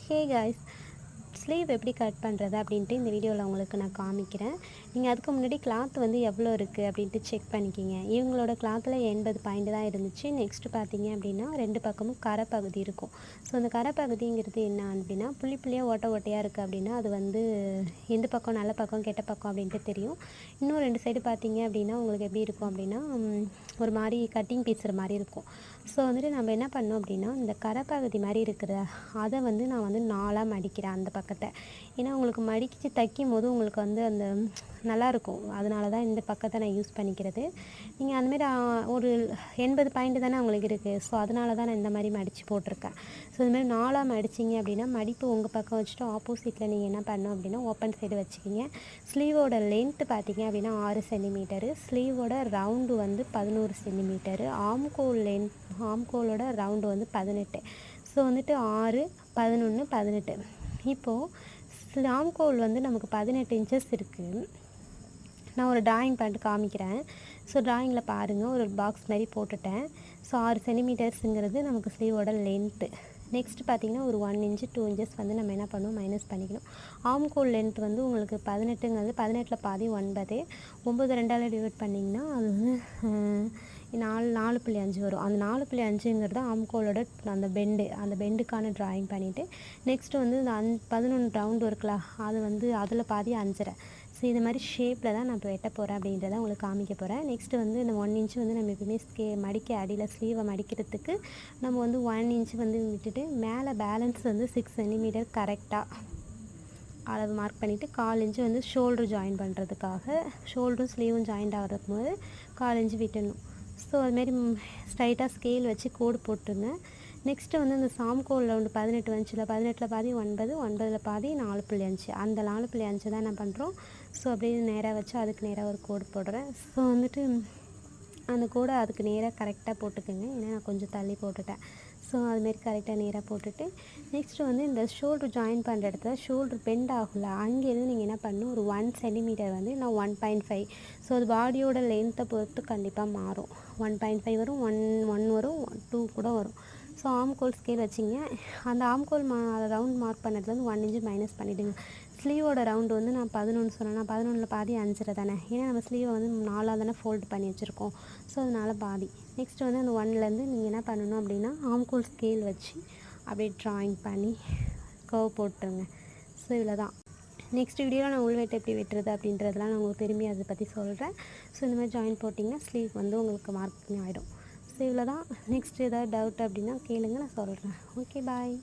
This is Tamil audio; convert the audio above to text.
ஹே காய்ஸ், ஸ்லீவ் எப்படி கட் பண்ணுறது அப்படின்ட்டு இந்த வீடியோவில் உங்களுக்கு நான் காமிக்கிறேன். நீங்கள் அதுக்கு முன்னாடி கிளாத் வந்து எவ்வளோ இருக்குது அப்படின்ட்டு செக் பண்ணிக்கிங்க. இவங்களோட கிளாத்தில் 80 பாயிண்ட் தான் இருந்துச்சு. நெக்ஸ்ட்டு பார்த்தீங்க அப்படின்னா 2 பக்கமும் கரை பகுதி இருக்கும். ஸோ அந்த கரை பகுதிங்கிறது என்ன அப்படின்னா புள்ளி புள்ளியாக ஓட்டை ஓட்டையாக இருக்குது அப்படின்னா அது வந்து எந்த பக்கம் நல்ல பக்கம் கெட்ட பக்கம் அப்படின்ட்டு தெரியும். இன்னும் 2 சைடு பார்த்தீங்க அப்படின்னா உங்களுக்கு எப்படி இருக்கும் அப்படின்னா ஒரு மாதிரி கட்டிங் பீஸுற மாதிரி இருக்கும். ஸோ வந்துட்டு நம்ம என்ன பண்ணோம் அப்படின்னா இந்த கரை பகுதி மாதிரி இருக்கிற அதை வந்து நான் வந்து 4ஆக மடிக்கிறேன் அந்த பக்கத்தை. ஏன்னா உங்களுக்கு மடித்து தைக்கும் போது உங்களுக்கு வந்து அந்த நல்லாயிருக்கும். அதனால தான் இந்த பக்கத்தை நான் யூஸ் பண்ணிக்கிறது. நீங்கள் அந்தமாரி ஒரு 80 பாயிண்ட் தானே உங்களுக்கு இருக்குது. ஸோ அதனால தான் நான் இந்த மாதிரி மடித்து போட்டிருக்கேன். ஸோ இதுமாதிரி 4ஆக மடிச்சிங்க அப்படின்னா மடிப்பு உங்கள் பக்கம் வச்சுட்டு ஆப்போசிட்டில் நீங்கள் என்ன பண்ணணும் அப்படின்னா ஓப்பன் சைடு வச்சுக்கிங்க. ஸ்லீவோட லென்த்து பார்த்தீங்க அப்படின்னா 6 சென்டிமீட்டரு, ஸ்லீவோட ரவுண்டு வந்து 11 சென்டிமீட்டரு, ஆம்கோலோட ரவுண்டு வந்து 18. ஸோ வந்துட்டு 6, 11, 18. இப்போது ஆம்கோல் வந்து நமக்கு 18 இன்ச்சஸ் இருக்குது. நான் ஒரு ட்ராயிங் பண்ணிட்டு காமிக்கிறேன். ஸோ ட்ராயிங்கில் பாருங்கள், ஒரு பாக்ஸ் மாதிரி போட்டுட்டேன். ஸோ 6 சென்டிமீட்டர்ஸுங்கிறது நமக்கு ஸ்லீவோட லென்த்து. நெக்ஸ்ட்டு பார்த்திங்கன்னா ஒரு 1 இன்ச்சு 2 இன்ச்சஸ் வந்து நம்ம என்ன பண்ணணும் மைனஸ் பண்ணிக்கணும். ஆம்கோல் லென்த் வந்து உங்களுக்கு 18ங்கிறது 18ல் பாதி 9. 9 2ஆல் டிவைட் பண்ணிங்கன்னா அது வந்து 4.5 வரும். அந்த 4.5ங்கிறது ஆம்கோலோட அந்த பெண்டுக்கான ட்ராயிங் பண்ணிவிட்டு நெக்ஸ்ட்டு வந்து இந்த 11 ரவுண்டு இருக்குல்ல அது வந்து அதில் பாதி 5.5. ஸோ இது மாதிரி ஷேப்பில் தான் நான் இப்போ வெட்ட போகிறேன் அப்படின்றத உங்களுக்கு காமிக்க போகிறேன். நெக்ஸ்ட்டு வந்து இந்த 1 இன்ச்சு வந்து நம்ம எப்பவுமே மடிக்க அடியில் ஸ்லீவை மடிக்கிறதுக்கு நம்ம வந்து 1 இன்ச்சு வந்து விட்டுட்டு மேலே பேலன்ஸ் வந்து 6 சென்டிமீட்டர் கரெக்டாக அளவு மார்க் பண்ணிவிட்டு 1/4 இன்ச்சு வந்து ஷோல்ட்ரு ஜாயின் பண்ணுறதுக்காக ஷோல்டரும் ஸ்லீவும் ஜாயிண்ட் ஆகிறதுக்கு போது 1/4 இன்ச்சு விட்டுடணும். ஸோ அதுமாரி ஸ்ட்ரைட்டாக ஸ்கேல் வச்சு கோடு போட்டுருங்க. நெக்ஸ்ட்டு வந்து இந்த சாம்கோல் ரவுண்டு 18 வந்துச்சுல, 18ல் பாதி 9, 9ல் பாதி 4.5. அந்த 4.5 தான் என்ன பண்ணுறோம். ஸோ அப்படியே நேராக வச்சு அதுக்கு நேராக ஒரு கோடு போடுறேன். ஸோ வந்துட்டு அந்த கோடை அதுக்கு நேராக கரெக்டாக போட்டுக்கோங்க. ஏன்னா நான் கொஞ்சம் தள்ளி போட்டுட்டேன். ஸோ அதுமாரி கரெக்டாக நேராக போட்டுட்டு நெக்ஸ்ட்டு வந்து இந்த ஷோல்ட்ரு ஜாயின் பண்ணுற இடத்துல ஷோல்ட்ரு பெண்ட் ஆகல அங்கேருந்து நீங்கள் என்ன பண்ணணும் ஒரு 1 சென்டிமீட்டர் வந்து நான் 1.5. ஸோ அது பாடியோட லென்த்தை பொறுத்து கண்டிப்பாக மாறும். 1.5 வரும், 1 வரும், 2 கூட வரும். ஸோ ஆம்கோல் ஸ்கேல் வச்சிங்க. அந்த ஆம்கோல் ரவுண்ட் மார்க் பண்ணதுலேருந்து 1 இன்ச்சு மைனஸ் பண்ணிவிடுங்க. ஸ்லீவோட ரவுண்டு வந்து நான் 11 சொன்னேன்னா 11ல் பாதி 5.5 தானே. ஏன்னா நம்ம ஸ்லீவை வந்து 4ஆக தானே ஃபோல்டு பண்ணி வச்சுருக்கோம். ஸோ அதனால் பாதி. நெக்ஸ்ட்டு வந்து அந்த 1லேருந்து நீங்கள் என்ன பண்ணணும் அப்படின்னா ஆம்கோல் ஸ்கேல் வச்சு அப்படியே ட்ராயிங் பண்ணி கர்வ் போட்டுருங்க. ஸோ இவ்வளோ தான். நெக்ஸ்ட் வீடியோவில் நான் உள்வெட்டு எப்படி வெட்டுறது அப்படின்றதெல்லாம் நான் உங்களுக்கு திரும்பி அதை பற்றி சொல்கிறேன். ஸோ இந்த மாதிரி ஜாயின் போட்டிங்கன்னா ஸ்லீவ் வந்து உங்களுக்கு மார்க்கிங் ஆகிடும். ஸோ இவ்வளோ தான். நெக்ஸ்ட் ஏதாவது டவுட் அப்படின்னா கேளுங்க, நான் சொல்கிறேன். ஓகே, பாய்.